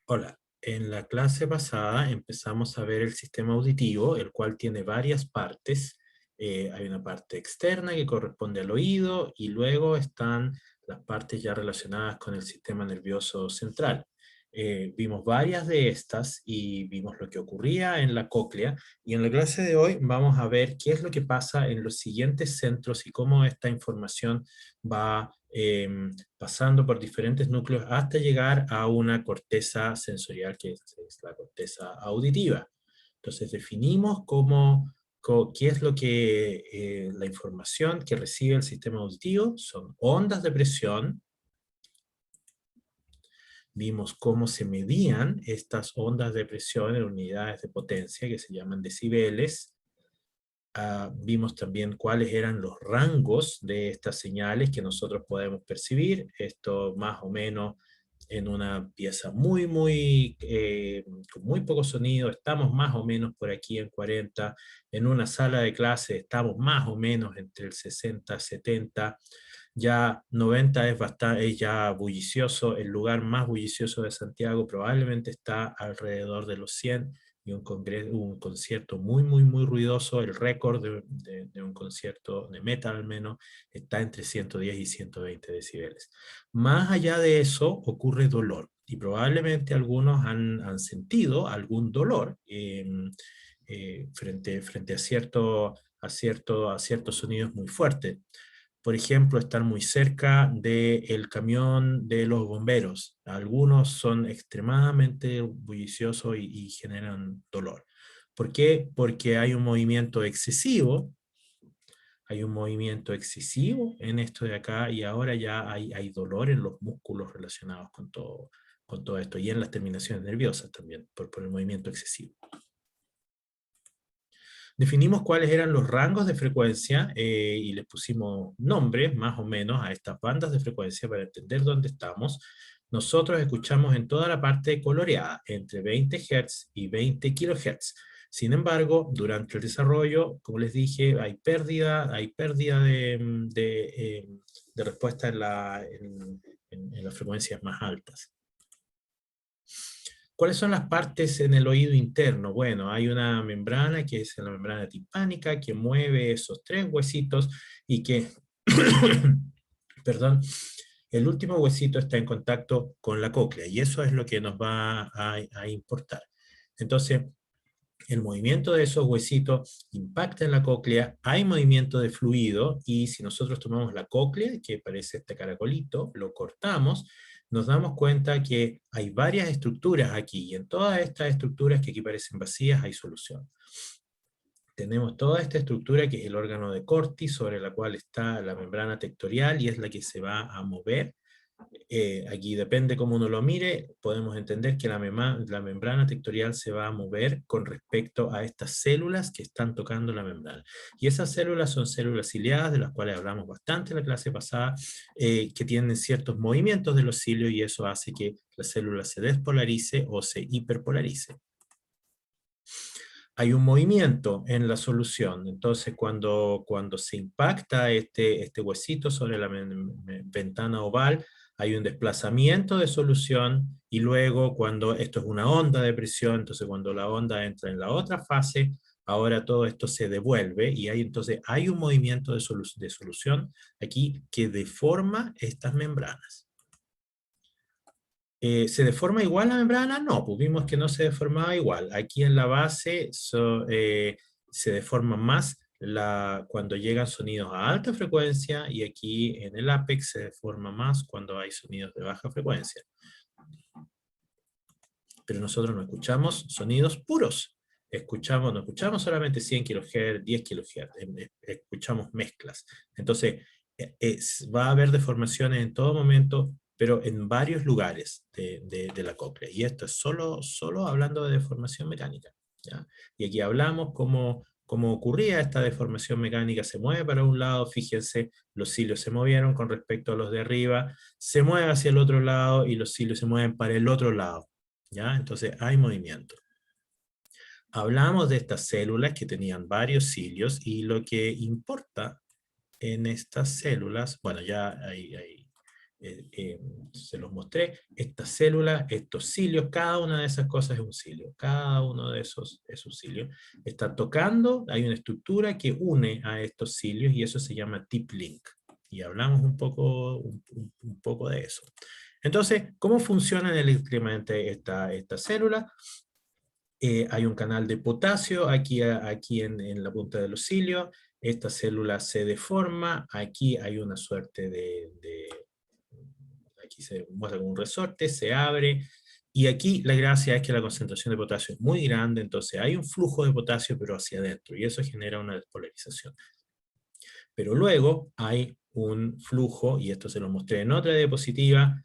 Hola, en la clase pasada empezamos a ver el sistema auditivo, el cual tiene varias partes. Hay una parte externa que corresponde al oído y luego están las partes ya relacionadas con el sistema nervioso central. Vimos varias de estas y vimos lo que ocurría en la cóclea, y en la clase de hoy vamos a ver qué es lo que pasa en los siguientes centros y cómo esta información va pasando por diferentes núcleos hasta llegar a una corteza sensorial que es la corteza auditiva. Entonces definimos qué es lo que la información que recibe el sistema auditivo son ondas de presión. Vimos cómo se medían estas ondas de presión en unidades de potencia que se llaman decibeles. Vimos también cuáles eran los rangos de estas señales que nosotros podemos percibir. Esto más o menos en una pieza con muy poco sonido, estamos más o menos por aquí en 40, en una sala de clase estamos más o menos entre el 60, 70, ya 90 es ya bullicioso, el lugar más bullicioso de Santiago probablemente está alrededor de los 100, y un concierto muy ruidoso, el récord de un concierto de metal al menos, está entre 110 y 120 decibeles. Más allá de eso ocurre dolor, y probablemente algunos han sentido algún dolor frente a ciertos sonidos muy fuertes. Por ejemplo, estar muy cerca del camión de los bomberos. Algunos son extremadamente bulliciosos y generan dolor. ¿Por qué? Porque hay un movimiento excesivo en esto de acá, y ahora ya hay dolor en los músculos relacionados con todo esto, y en las terminaciones nerviosas también, por el movimiento excesivo. Definimos cuáles eran los rangos de frecuencia y les pusimos nombres más o menos a estas bandas de frecuencia para entender dónde estamos. Nosotros escuchamos en toda la parte coloreada, entre 20 Hz y 20 kHz. Sin embargo, durante el desarrollo, como les dije, hay pérdida de respuesta en las frecuencias más altas. ¿Cuáles son las partes en el oído interno? Bueno, hay una membrana que es la membrana timpánica que mueve esos tres huesitos y que, perdón, el último huesito está en contacto con la cóclea, y eso es lo que nos va a importar. Entonces, el movimiento de esos huesitos impacta en la cóclea, hay movimiento de fluido, y si nosotros tomamos la cóclea, que parece este caracolito, lo cortamos, nos damos cuenta que hay varias estructuras aquí, y en todas estas estructuras que aquí parecen vacías hay solución. Tenemos toda esta estructura que es el órgano de Corti, sobre la cual está la membrana tectorial, y es la que se va a mover. Aquí depende cómo uno lo mire, podemos entender que la membrana tectorial se va a mover con respecto a estas células que están tocando la membrana. Y esas células son células ciliadas, de las cuales hablamos bastante en la clase pasada, que tienen ciertos movimientos de los cilios, y eso hace que la célula se despolarice o se hiperpolarice. Hay un movimiento en la solución. Entonces, cuando se impacta este huesito sobre la ventana oval, hay un desplazamiento de solución, y luego cuando esto es una onda de presión, entonces cuando la onda entra en la otra fase, ahora todo esto se devuelve, y entonces hay un movimiento de solución aquí que deforma estas membranas. ¿Se deforma igual la membrana? No, pues vimos que no se deformaba igual. Aquí en la base se deforma más cuando llegan sonidos a alta frecuencia, y aquí en el ápex se deforma más cuando hay sonidos de baja frecuencia. Pero nosotros no escuchamos sonidos puros. No escuchamos solamente 100 kHz, 10 kHz, escuchamos mezclas. Entonces, va a haber deformaciones en todo momento, pero en varios lugares de la cóclea. Y esto es solo hablando de deformación mecánica, ¿ya? Y aquí hablamos cómo ocurría esta deformación mecánica. Se mueve para un lado, fíjense, los cilios se movieron con respecto a los de arriba, se mueve hacia el otro lado y los cilios se mueven para el otro lado, ¿ya? Entonces hay movimiento. Hablamos de estas células que tenían varios cilios, y lo que importa en estas células, bueno, ya se los mostré, estas células, estos cilios, cada una de esas cosas es un cilio, cada uno de esos es un cilio. Está tocando, hay una estructura que une a estos cilios y eso se llama tip link. Y hablamos un poco de eso. Entonces, ¿cómo funcionan eléctricamente esta célula? Hay un canal de potasio aquí en la punta de los cilios. Esta célula se deforma. Aquí hay una suerte aquí se muestra como un resorte, se abre. Y aquí la gracia es que la concentración de potasio es muy grande, entonces hay un flujo de potasio pero hacia adentro, y eso genera una despolarización. Pero luego hay un flujo, y esto se lo mostré en otra diapositiva,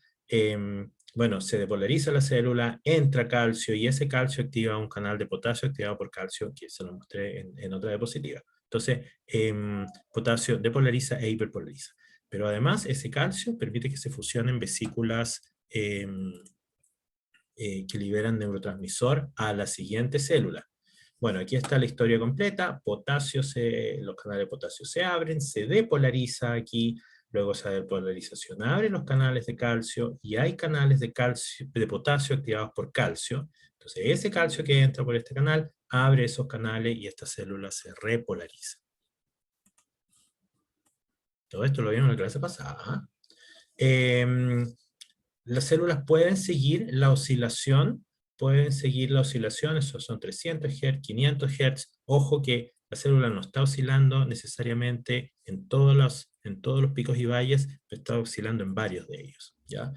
bueno, se depolariza la célula, entra calcio, y ese calcio activa un canal de potasio activado por calcio, que se lo mostré en otra diapositiva. Entonces, potasio depolariza e hiperpolariza. Pero además, ese calcio permite que se fusionen vesículas que liberan neurotransmisor a la siguiente célula. Bueno, aquí está la historia completa. Los canales de potasio se abren, se depolariza aquí, luego esa depolarización abre los canales de calcio, y hay canales de potasio activados por calcio. Entonces ese calcio que entra por este canal abre esos canales y esta célula se repolariza. Todo esto lo vimos en la clase pasada. Las células pueden seguir la oscilación, esos son 300 Hz, 500 Hz. Ojo que la célula no está oscilando necesariamente en todos los picos y valles, pero está oscilando en varios de ellos, ¿ya?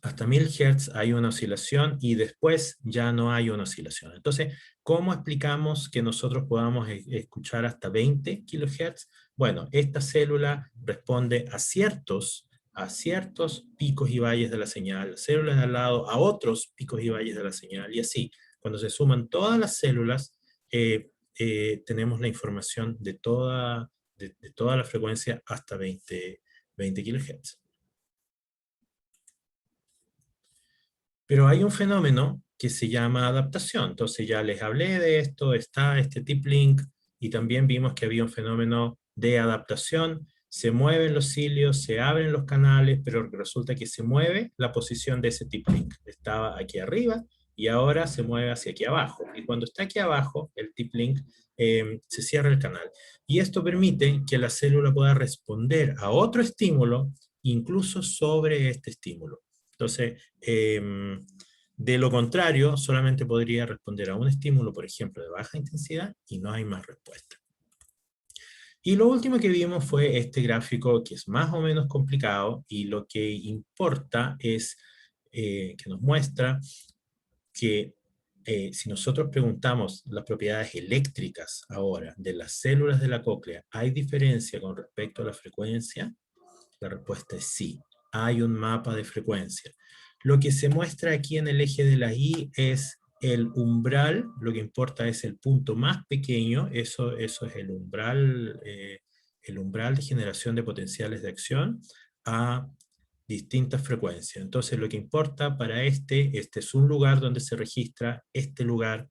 Hasta 1000 Hz hay una oscilación y después ya no hay una oscilación. Entonces, ¿cómo explicamos que nosotros podamos escuchar hasta 20 kHz? Bueno, esta célula responde a ciertos picos y valles de la señal, células de al lado a otros picos y valles de la señal, y así. Cuando se suman todas las células, tenemos la información de toda la frecuencia hasta 20 kHz. Pero hay un fenómeno que se llama adaptación. Entonces ya les hablé de esto, está este tip link, y también vimos que había un fenómeno de adaptación. Se mueven los cilios, se abren los canales, pero resulta que se mueve la posición de ese tip link. Estaba aquí arriba y ahora se mueve hacia aquí abajo. Y cuando está aquí abajo, el tip link, se cierra el canal. Y esto permite que la célula pueda responder a otro estímulo, incluso sobre este estímulo. Entonces, de lo contrario, solamente podría responder a un estímulo, por ejemplo, de baja intensidad, y no hay más respuesta. Y lo último que vimos fue este gráfico, que es más o menos complicado, y lo que importa es que nos muestra que si nosotros preguntamos las propiedades eléctricas ahora de las células de la cóclea, ¿hay diferencia con respecto a la frecuencia? La respuesta es sí, hay un mapa de frecuencia. Lo que se muestra aquí en el eje de la Y es el umbral, lo que importa es el punto más pequeño, eso es el umbral de generación de potenciales de acción a distintas frecuencias. Entonces lo que importa para este es un lugar donde se registra este lugar,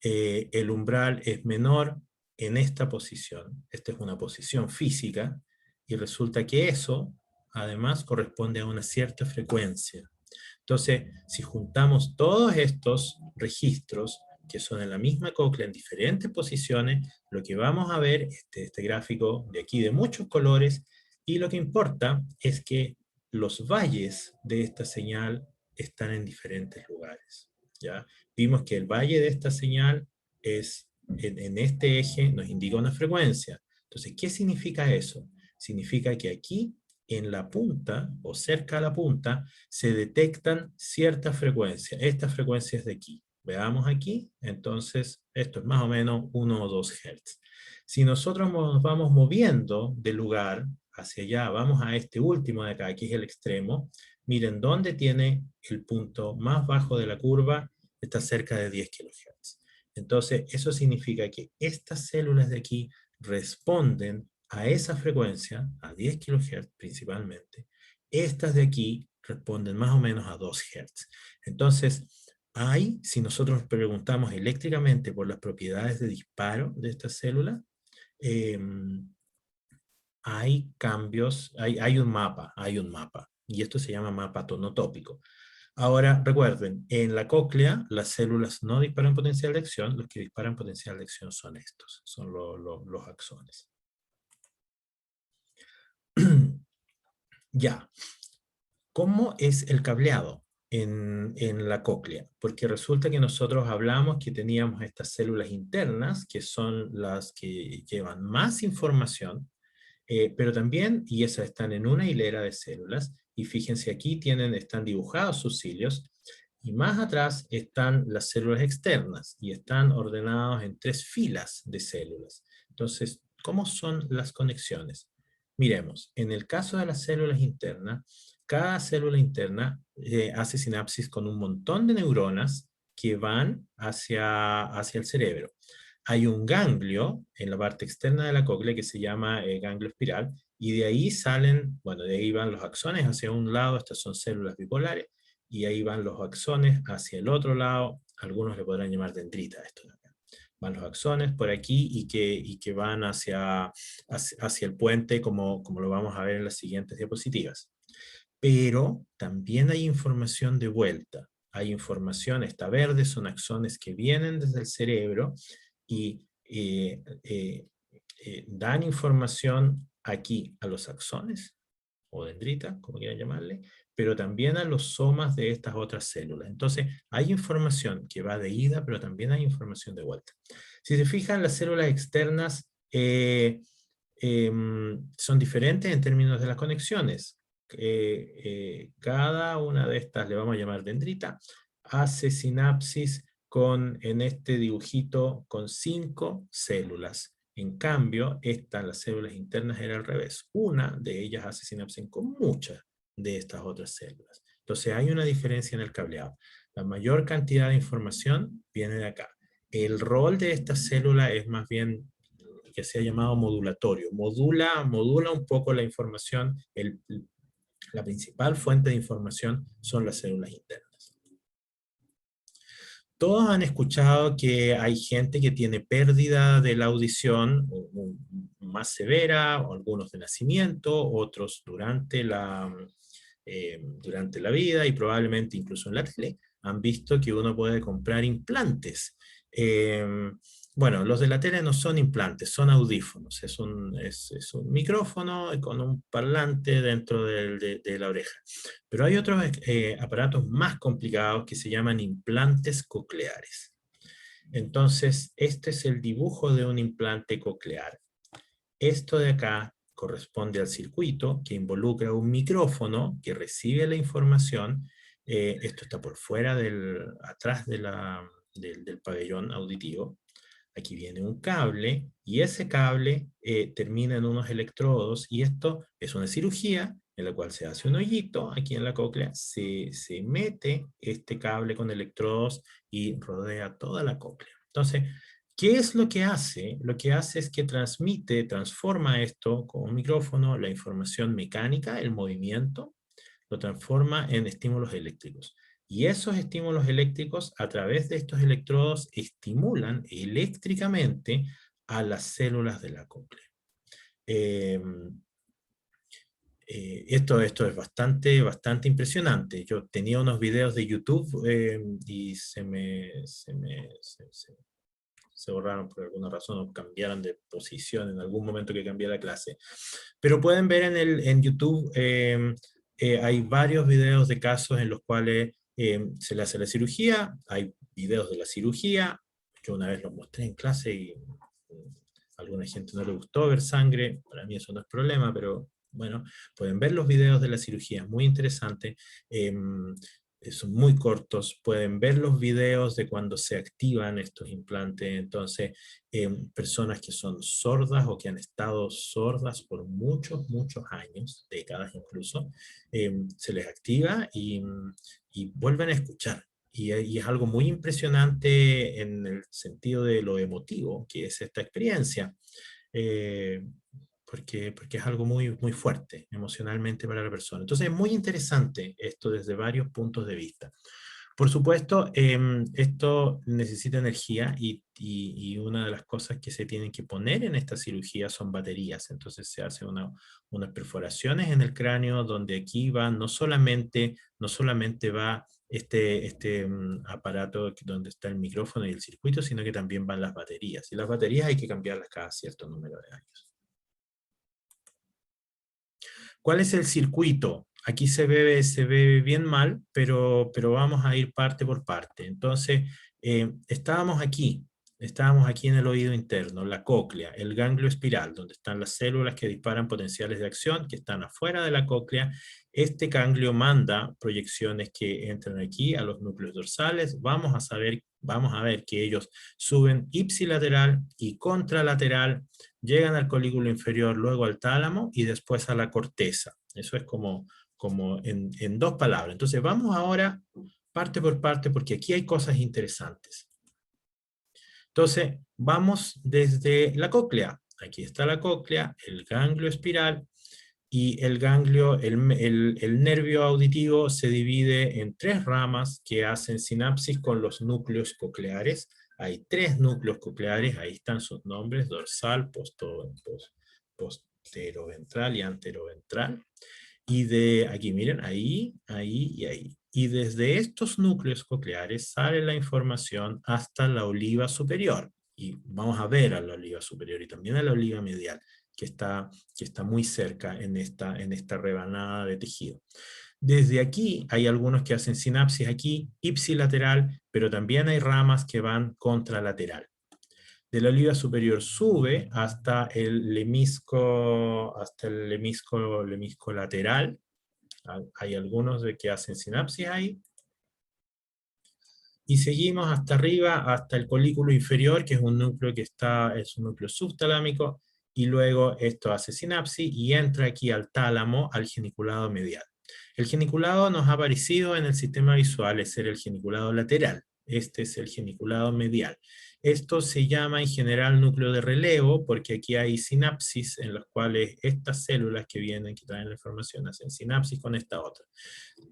el umbral es menor en esta posición, esta es una posición física, y resulta que eso además corresponde a una cierta frecuencia. Entonces, si juntamos todos estos registros, que son en la misma cóclea en diferentes posiciones, lo que vamos a ver es este gráfico de aquí de muchos colores, y lo que importa es que los valles de esta señal están en diferentes lugares, ¿ya? Vimos que el valle de esta señal es, en este eje, nos indica una frecuencia. Entonces, ¿qué significa eso? Significa que aquí, en la punta, o cerca a la punta, se detectan ciertas frecuencias. Esta frecuencia es de aquí. Veamos aquí, entonces, esto es más o menos 1 o 2 Hz. Si nosotros nos vamos moviendo del lugar hacia allá, vamos a este último de acá, aquí es el extremo, miren dónde tiene el punto más bajo de la curva, está cerca de 10 kHz. Entonces, eso significa que estas células de aquí responden a esa frecuencia, a 10 kHz principalmente. Estas de aquí responden más o menos a 2 Hz. Entonces, si nosotros preguntamos eléctricamente por las propiedades de disparo de esta célula, hay cambios, hay un mapa, y esto se llama mapa tonotópico. Ahora, recuerden, en la cóclea las células no disparan potencial de acción, los que disparan potencial de acción son estos, son los axones. Ya, ¿cómo es el cableado en la cóclea? Porque resulta que nosotros hablamos que teníamos estas células internas, que son las que llevan más información, pero también, y esas están en una hilera de células, y fíjense aquí están dibujados sus cilios, y más atrás están las células externas, y están ordenados en 3 filas de células. Entonces, ¿cómo son las conexiones? Miremos, en el caso de las células internas, cada célula interna hace sinapsis con un montón de neuronas que van hacia el cerebro. Hay un ganglio en la parte externa de la cóclea que se llama ganglio espiral, y de ahí salen, bueno, de ahí van los axones hacia un lado, estas son células bipolares, y ahí van los axones hacia el otro lado, algunos le podrán llamar dendrita a esto de acá. Van los axones por aquí y que van hacia el puente como lo vamos a ver en las siguientes diapositivas. Pero también hay información de vuelta. Hay información, está verde, son axones que vienen desde el cerebro y dan información aquí a los axones, o dendrita, como quieran llamarle, pero también a los somas de estas otras células. Entonces, hay información que va de ida, pero también hay información de vuelta. Si se fijan, las células externas son diferentes en términos de las conexiones. Cada una de estas, le vamos a llamar dendrita, hace sinapsis en este dibujito con 5 células. En cambio, las células internas, era al revés. Una de ellas hace sinapsis con muchas de estas otras células. Entonces hay una diferencia en el cableado. La mayor cantidad de información viene de acá. El rol de esta célula es más bien que se ha llamado modulatorio. Modula un poco la información. La principal fuente de información son las células internas. Todos han escuchado que hay gente que tiene pérdida de la audición más severa, o algunos de nacimiento, otros durante la vida, y probablemente incluso en la tele han visto que uno puede comprar implantes. Bueno, los de la tele no son implantes, son audífonos. Es un micrófono con un parlante dentro de la oreja. Pero hay otros aparatos más complicados que se llaman implantes cocleares. Entonces, este es el dibujo de un implante coclear. Esto de acá corresponde al circuito que involucra un micrófono que recibe la información. Esto está por fuera atrás del pabellón auditivo. Aquí viene un cable, y ese cable termina en unos electrodos, y esto es una cirugía en la cual se hace un hoyito aquí en la cóclea, se mete este cable con electrodos y rodea toda la cóclea. Entonces, ¿qué es lo que hace? Lo que hace es que transforma esto con un micrófono, la información mecánica, el movimiento, lo transforma en estímulos eléctricos. Y esos estímulos eléctricos, a través de estos electrodos, estimulan eléctricamente a las células de la cóclea. Esto es bastante impresionante. Yo tenía unos videos de YouTube y se borraron por alguna razón, o cambiaron de posición en algún momento que cambié la clase. Pero pueden ver en YouTube, hay varios videos de casos en los cuales se le hace la cirugía, hay videos de la cirugía. Yo una vez los mostré en clase y a alguna gente no le gustó ver sangre. Para mí eso no es problema, pero bueno, pueden ver los videos de la cirugía, muy interesante. Son muy cortos, pueden ver los videos de cuando se activan estos implantes. Entonces, personas que son sordas o que han estado sordas por muchos años, décadas incluso, se les activa y vuelven a escuchar. Y es algo muy impresionante en el sentido de lo emotivo que es esta experiencia. Eh, porque es algo muy fuerte emocionalmente para la persona. Entonces es muy interesante esto desde varios puntos de vista. Por supuesto, esto necesita energía y una de las cosas que se tienen que poner en esta cirugía son baterías. Entonces se hace unas perforaciones en el cráneo donde aquí va no solamente va este aparato donde está el micrófono y el circuito, sino que también van las baterías. Y las baterías hay que cambiarlas cada cierto número de años. ¿Cuál es el circuito? Aquí se ve bien mal, pero vamos a ir parte por parte. Entonces, estábamos aquí en el oído interno, la cóclea, el ganglio espiral, donde están las células que disparan potenciales de acción, que están afuera de la cóclea. Este ganglio manda proyecciones que entran aquí a los núcleos dorsales. Vamos a ver que ellos suben ipsilateral y contralateral, llegan al colículo inferior, luego al tálamo y después a la corteza. Eso es como en dos palabras. Entonces vamos ahora parte por parte porque aquí hay cosas interesantes. Entonces vamos desde la cóclea. Aquí está la cóclea, el ganglio espiral, y el ganglio, el nervio auditivo se divide en tres ramas que hacen sinapsis con los núcleos cocleares. Hay tres núcleos cocleares, ahí están sus nombres: dorsal, posteroventral y anteroventral. Y de aquí, miren, ahí, ahí y ahí. Y desde estos núcleos cocleares sale la información hasta la oliva superior. Y vamos a ver a la oliva superior y también a la oliva medial, que está muy cerca en esta rebanada de tejido. Desde aquí hay algunos que hacen sinapsis aquí, ipsilateral, pero también hay ramas que van contralateral. De la oliva superior sube hasta el lemisco lateral. Hay algunos que hacen sinapsis ahí. Y seguimos hasta arriba, hasta el colículo inferior, que es un núcleo es un núcleo subtalámico, y luego esto hace sinapsis y entra aquí al tálamo, al geniculado medial. El geniculado nos ha aparecido en el sistema visual, es el geniculado lateral. Este es el geniculado medial. Esto se llama en general núcleo de relevo, porque aquí hay sinapsis en las cuales estas células que traen la información, hacen sinapsis con esta otra.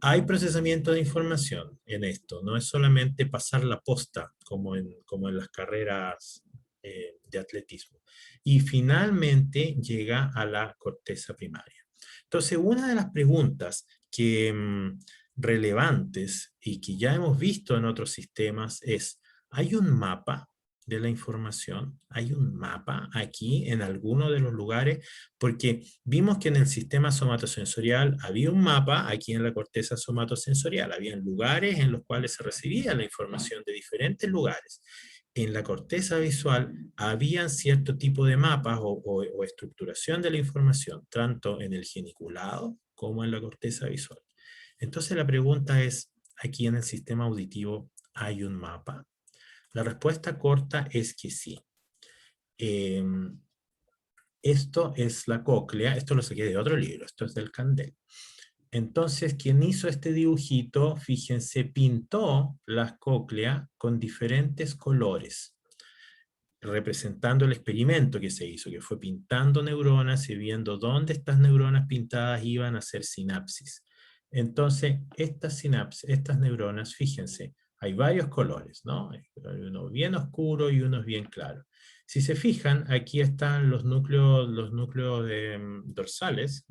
Hay procesamiento de información en esto, no es solamente pasar la posta como en las carreras de atletismo. Y finalmente llega a la corteza primaria. Entonces, una de las preguntas relevantes y que ya hemos visto en otros sistemas es: ¿hay un mapa de la información? ¿Hay un mapa aquí en alguno de los lugares? Porque vimos que en el sistema somatosensorial había un mapa aquí en la corteza somatosensorial, había lugares en los cuales se recibía la información de diferentes lugares. En la corteza visual habían cierto tipo de mapas o estructuración de la información, tanto en el geniculado como en la corteza visual. Entonces la pregunta es: ¿aquí en el sistema auditivo hay un mapa? La respuesta corta es que sí. Esto es la cóclea, esto lo saqué de otro libro, esto es del Candel. Entonces, quien hizo este dibujito, fíjense, pintó la cóclea con diferentes colores, representando el experimento que se hizo, que fue pintando neuronas y viendo dónde estas neuronas pintadas iban a hacer sinapsis. Entonces, estas neuronas, fíjense, hay varios colores, ¿no? Hay uno bien oscuro y uno bien claro. Si se fijan, aquí están los núcleos dorsales,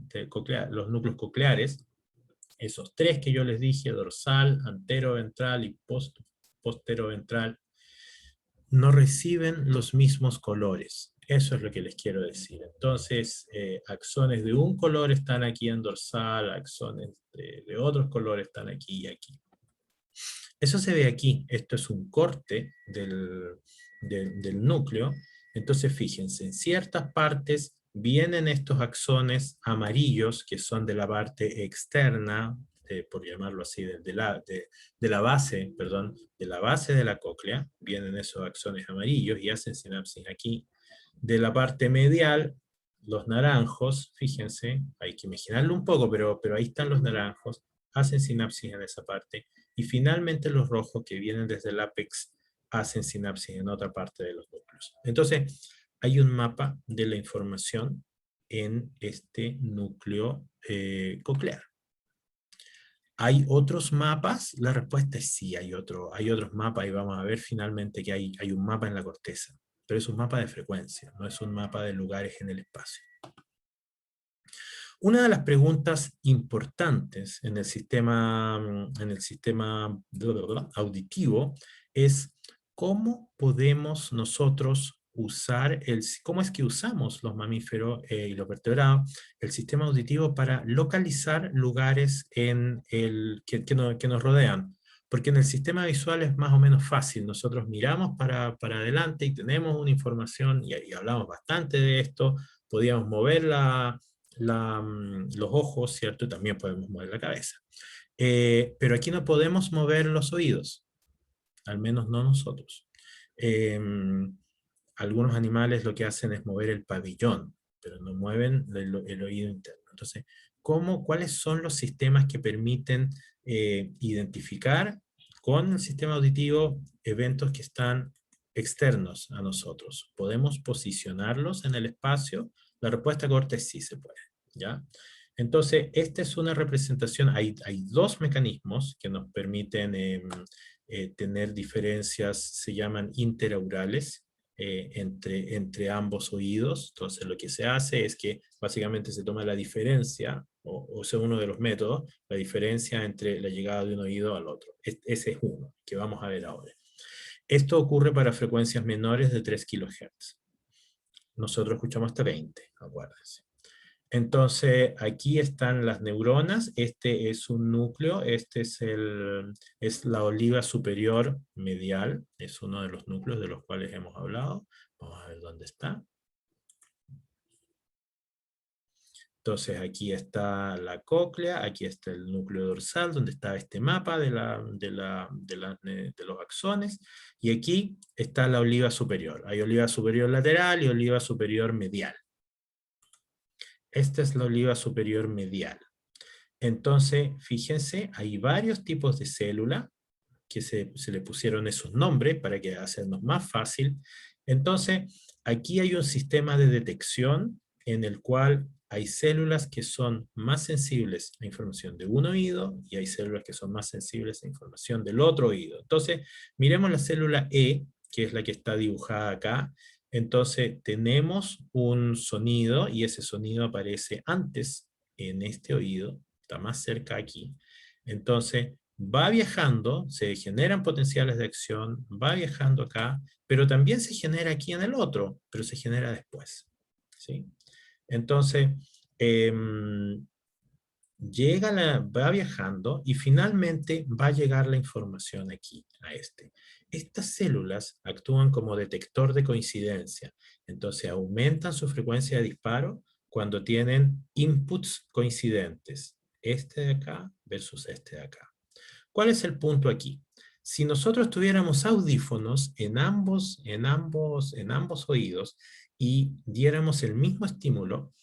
los núcleos cocleares, esos tres que yo les dije: dorsal, anteroventral y posteroventral, no reciben los mismos colores. Eso es lo que les quiero decir. Entonces, axones de un color están aquí en dorsal, axones de otros colores están aquí y aquí. Eso se ve aquí. Esto es un corte del núcleo. Entonces, fíjense, en ciertas partes vienen estos axones amarillos, que son de la parte externa, por llamarlo así, de la base, perdón, de la base de la cóclea, vienen esos axones amarillos y hacen sinapsis aquí. De la parte medial, los naranjos, fíjense, hay que imaginarlo un poco, pero ahí están los naranjos, hacen sinapsis en esa parte. Y finalmente los rojos, que vienen desde el ápex, hacen sinapsis en otra parte de los núcleos. Entonces, hay un mapa de la información en este núcleo coclear. ¿Hay otros mapas? La respuesta es sí, hay otros mapas, y vamos a ver finalmente que hay un mapa en la corteza, pero es un mapa de frecuencia, no es un mapa de lugares en el espacio. Una de las preguntas importantes en el sistema auditivo es cómo podemos nosotros usar, cómo es que usamos los mamíferos y los vertebrados, el sistema auditivo para localizar lugares que nos rodean. Porque en el sistema visual es más o menos fácil, nosotros miramos para adelante y tenemos una información, y hablamos bastante de esto, podíamos mover los ojos, ¿cierto? Y también podemos mover la cabeza. Pero aquí no podemos mover los oídos, al menos no nosotros. Algunos animales lo que hacen es mover el pabellón, pero no mueven el oído interno. Entonces, ¿cuáles son los sistemas que permiten identificar con el sistema auditivo eventos que están externos a nosotros? ¿Podemos posicionarlos en el espacio? La respuesta corta es sí se puede, ¿ya? Entonces, esta es una representación, hay dos mecanismos que nos permiten tener diferencias, se llaman interaurales, entre ambos oídos. Entonces lo que se hace es que básicamente se toma la diferencia, o sea, uno de los métodos, la diferencia entre la llegada de un oído al otro. Ese es uno, que vamos a ver ahora. Esto ocurre para frecuencias menores de 3 kHz. Nosotros escuchamos hasta 20, acuérdense. Entonces, aquí están las neuronas, este es un núcleo, este es la oliva superior medial, es uno de los núcleos de los cuales hemos hablado. Vamos a ver dónde está. Entonces, aquí está la cóclea, aquí está el núcleo dorsal, donde está este mapa de los axones, y aquí está la oliva superior. Hay oliva superior lateral y oliva superior medial. Esta es la oliva superior medial. Entonces, fíjense, hay varios tipos de célula que se le pusieron esos nombres para que hacernos más fácil. Entonces, aquí hay un sistema de detección en el cual hay células que son más sensibles a información de un oído y hay células que son más sensibles a información del otro oído. Entonces, miremos la célula E, que es la que está dibujada acá. Entonces, tenemos un sonido y ese sonido aparece antes en este oído, está más cerca aquí. Entonces, va viajando, se generan potenciales de acción, va viajando acá, pero también se genera aquí en el otro, pero se genera después, ¿sí? Entonces, va viajando y finalmente va a llegar la información aquí, a este. Estas células actúan como detector de coincidencia, entonces aumentan su frecuencia de disparo cuando tienen inputs coincidentes, este de acá versus este de acá. ¿Cuál es el punto aquí? Si nosotros tuviéramos audífonos en ambos oídos y diéramos el mismo estímulo,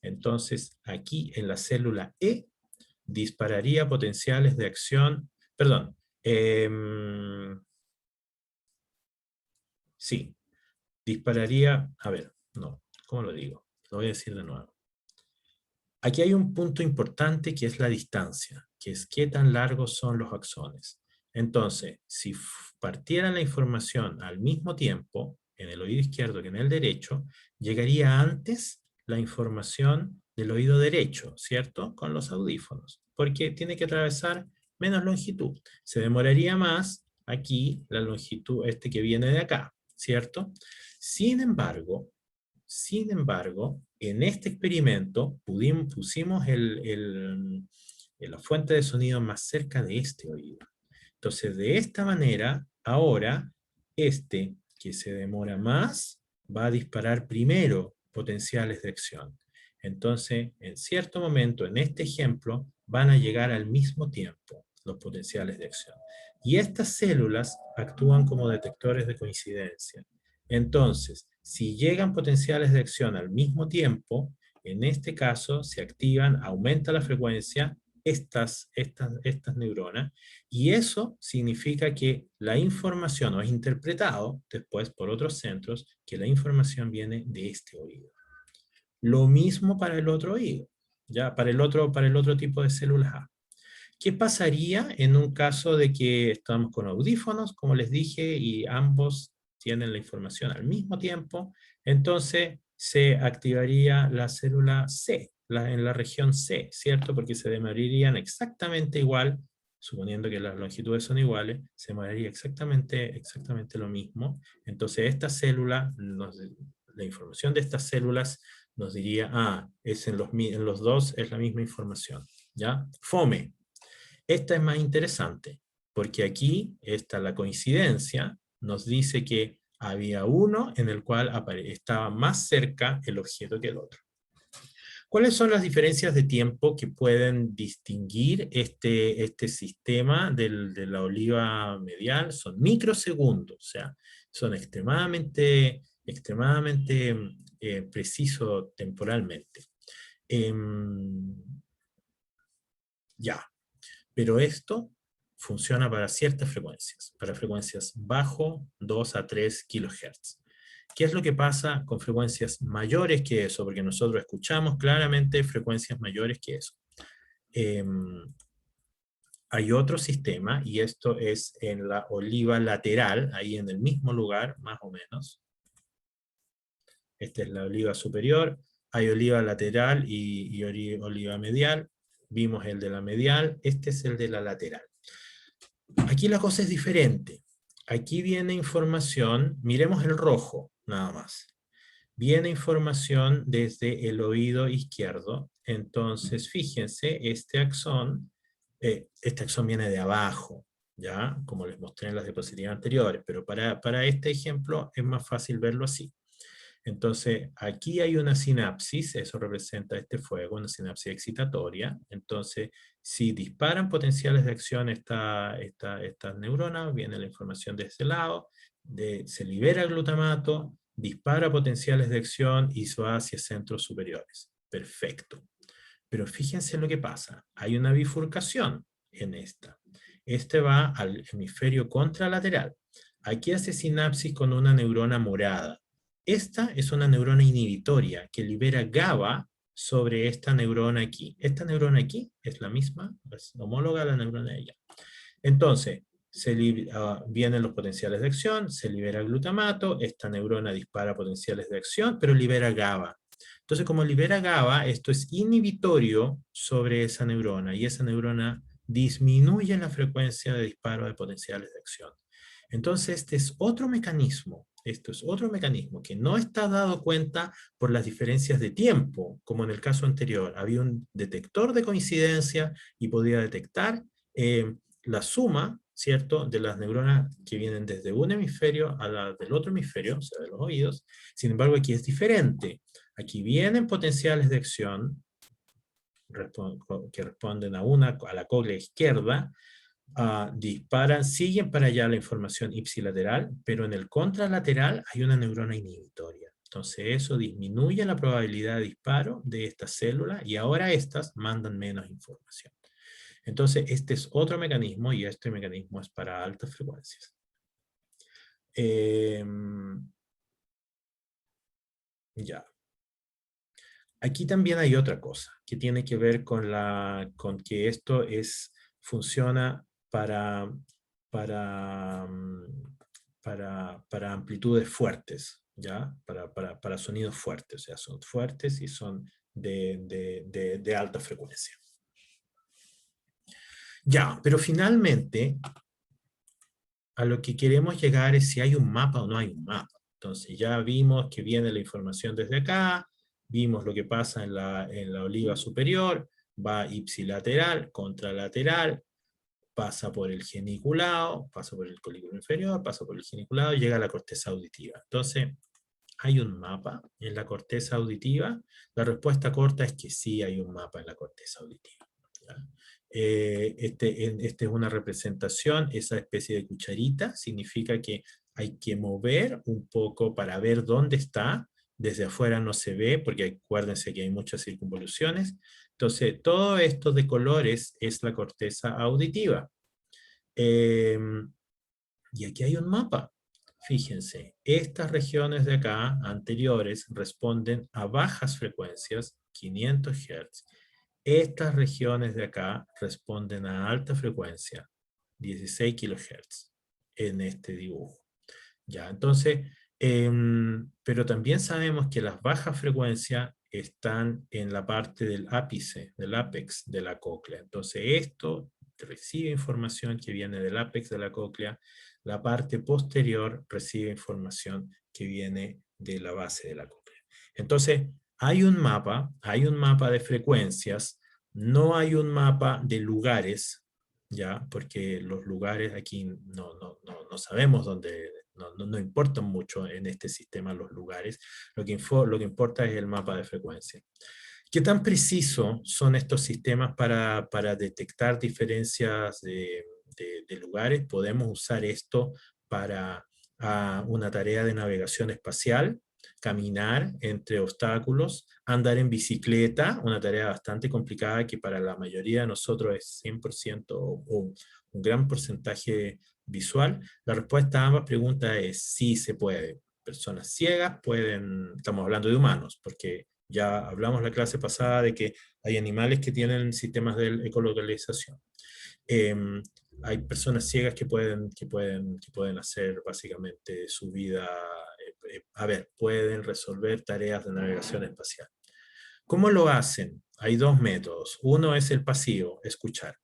entonces aquí en la célula E dispararía potenciales de acción, perdón, sí, dispararía, a ver, no, ¿cómo lo digo? Lo voy a decir de nuevo. Aquí hay un punto importante que es la distancia, que es qué tan largos son los axones. Entonces, si partiera la información al mismo tiempo, en el oído izquierdo que en el derecho, llegaría antes la información del oído derecho, ¿cierto? Con los audífonos, porque tiene que atravesar menos longitud. Se demoraría más aquí la longitud, que viene de acá, ¿cierto? Sin embargo, en este experimento pusimos la fuente de sonido más cerca de este oído. Entonces, de esta manera, ahora, que se demora más, va a disparar primero potenciales de acción. Entonces, en cierto momento, en este ejemplo, van a llegar al mismo tiempo los potenciales de acción. Y estas células actúan como detectores de coincidencia. Entonces, si llegan potenciales de acción al mismo tiempo, en este caso se activan, aumenta la frecuencia, estas neuronas, y eso significa que la información, o es interpretado después por otros centros, que la información viene de este oído. Lo mismo para el otro oído, ya para el otro tipo de células A. ¿Qué pasaría en un caso de que estamos con audífonos, como les dije, y ambos tienen la información al mismo tiempo? Entonces se activaría la célula C, en la región C, ¿cierto? Porque se demorarían exactamente igual, suponiendo que las longitudes son iguales, se demoraría exactamente lo mismo. Entonces esta célula, la información de estas células nos diría, es en los dos es la misma información, ¿ya? Fome. Esta es más interesante, porque aquí está la coincidencia, nos dice que había uno en el cual estaba más cerca el objeto que el otro. ¿Cuáles son las diferencias de tiempo que pueden distinguir este sistema de la oliva medial? Son microsegundos, o sea, son extremadamente precisos temporalmente. Ya, pero esto funciona para ciertas frecuencias, para frecuencias bajo 2 a 3 kHz. ¿Qué es lo que pasa con frecuencias mayores que eso? Porque nosotros escuchamos claramente frecuencias mayores que eso. Hay otro sistema, y esto es en la oliva lateral, ahí en el mismo lugar, más o menos. Esta es la oliva superior, hay oliva lateral y oliva medial. Vimos el de la medial, este es el de la lateral. Aquí la cosa es diferente. Aquí viene información, miremos el rojo, nada más. Viene información desde el oído izquierdo, entonces fíjense, este axón viene de abajo, ¿ya? Como les mostré en las diapositivas anteriores, pero para este ejemplo es más fácil verlo así. Entonces, aquí hay una sinapsis, eso representa este fuego, una sinapsis excitatoria. Entonces, si disparan potenciales de acción estas neuronas, viene la información de este lado, se libera glutamato, dispara potenciales de acción y se va hacia centros superiores. Perfecto. Pero fíjense lo que pasa. Hay una bifurcación en esta. Este va al hemisferio contralateral. Aquí hace sinapsis con una neurona morada. Esta es una neurona inhibitoria que libera GABA sobre esta neurona aquí. Esta neurona aquí es la misma, es homóloga a la neurona de ella. Entonces, vienen los potenciales de acción, se libera glutamato, esta neurona dispara potenciales de acción, pero libera GABA. Entonces, como libera GABA, esto es inhibitorio sobre esa neurona, y esa neurona disminuye la frecuencia de disparo de potenciales de acción. Entonces, este es otro mecanismo. Esto es otro mecanismo que no está dado cuenta por las diferencias de tiempo, como en el caso anterior. Había un detector de coincidencia y podía detectar la suma, ¿cierto?, de las neuronas que vienen desde un hemisferio a la del otro hemisferio, o sea, de los oídos. Sin embargo, aquí es diferente. Aquí vienen potenciales de acción que responden a la cóclea izquierda, disparan, siguen para allá la información ipsilateral, pero en el contralateral hay una neurona inhibitoria. Entonces eso disminuye la probabilidad de disparo de esta célula y ahora estas mandan menos información. Entonces este es otro mecanismo y este mecanismo es para altas frecuencias. Ya. Aquí también hay otra cosa que tiene que ver con que esto funciona para amplitudes fuertes, ¿ya? Para sonidos fuertes, o sea, son fuertes y son de alta frecuencia. Ya, pero finalmente, a lo que queremos llegar es si hay un mapa o no hay un mapa. Entonces ya vimos que viene la información desde acá, vimos lo que pasa en la oliva superior, va ipsilateral, contralateral, pasa por el geniculado, pasa por el colículo inferior, pasa por el geniculado y llega a la corteza auditiva. Entonces, ¿hay un mapa en la corteza auditiva? La respuesta corta es que sí hay un mapa en la corteza auditiva. Este es una representación, esa especie de cucharita significa que hay que mover un poco para ver dónde está. Desde afuera no se ve, porque acuérdense que hay muchas circunvoluciones. Entonces, todo esto de colores es la corteza auditiva. Y aquí hay un mapa. Fíjense, estas regiones de acá, anteriores, responden a bajas frecuencias, 500 Hz, Estas regiones de acá responden a alta frecuencia, 16 kHz, en este dibujo. Ya, entonces, pero también sabemos que las bajas frecuencias están en la parte del ápice, del ápex de la cóclea. Entonces esto recibe información que viene del ápex de la cóclea, la parte posterior recibe información que viene de la base de la cóclea. Entonces hay un mapa de frecuencias, no hay un mapa de lugares, ¿ya? Porque los lugares aquí no sabemos dónde, no importan mucho en este sistema los lugares, lo que importa es el mapa de frecuencia. ¿Qué tan precisos son estos sistemas para detectar diferencias de lugares? Podemos usar esto para una tarea de navegación espacial, caminar entre obstáculos, andar en bicicleta, una tarea bastante complicada que para la mayoría de nosotros es 100% o un gran porcentaje visual. La respuesta a ambas preguntas es sí se puede. Personas ciegas pueden, estamos hablando de humanos, porque ya hablamos la clase pasada de que hay animales que tienen sistemas de ecolocalización. Eh, Hay personas ciegas que pueden hacer básicamente su vida, pueden resolver tareas de navegación espacial. ¿Cómo lo hacen? Hay dos métodos. Uno es el pasivo, escuchar.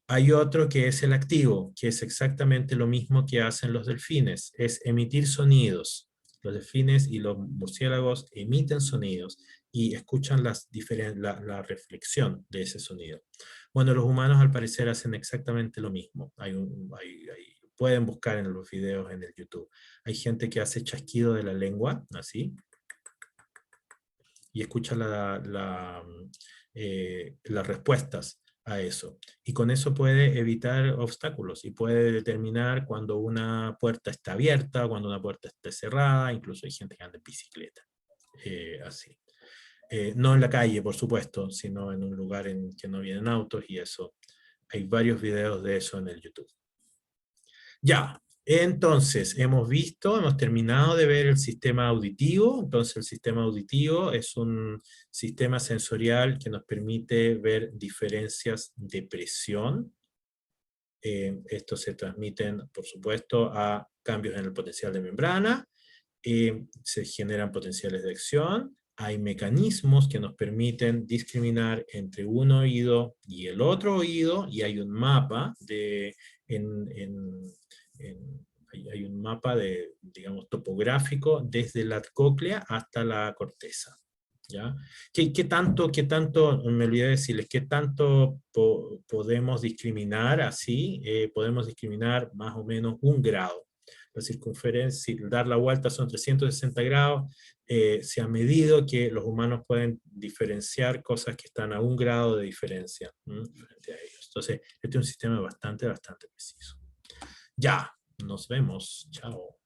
Hay otro que es el activo, que es exactamente lo mismo que hacen los delfines, es emitir sonidos. Los delfines y los murciélagos emiten sonidos y escuchan la reflexión de ese sonido. Bueno, los humanos al parecer hacen exactamente lo mismo. Pueden buscar en los videos en el YouTube. Hay gente que hace chasquido de la lengua, así, y escucha las respuestas a eso. Y con eso puede evitar obstáculos y puede determinar cuando una puerta está abierta, cuando una puerta está cerrada, incluso hay gente que anda en bicicleta, así. No en la calle, por supuesto, sino en un lugar en que no vienen autos y eso. Hay varios videos de eso en el YouTube. Ya, entonces hemos terminado de ver el sistema auditivo. Entonces el sistema auditivo es un sistema sensorial que nos permite ver diferencias de presión. Estos se transmiten, por supuesto, a cambios en el potencial de membrana. Se generan potenciales de acción. Hay mecanismos que nos permiten discriminar entre un oído y el otro oído, y hay un mapa hay un mapa digamos, topográfico desde la cóclea hasta la corteza. ¿Ya? ¿Qué tanto, me olvidé decirles, qué tanto podemos discriminar así? Podemos discriminar más o menos 1 grado. La circunferencia, dar la vuelta son 360 grados, se ha medido que los humanos pueden diferenciar cosas que están a 1 grado de diferencia frente a ellos. Entonces, este es un sistema bastante preciso. Ya, nos vemos. Chao.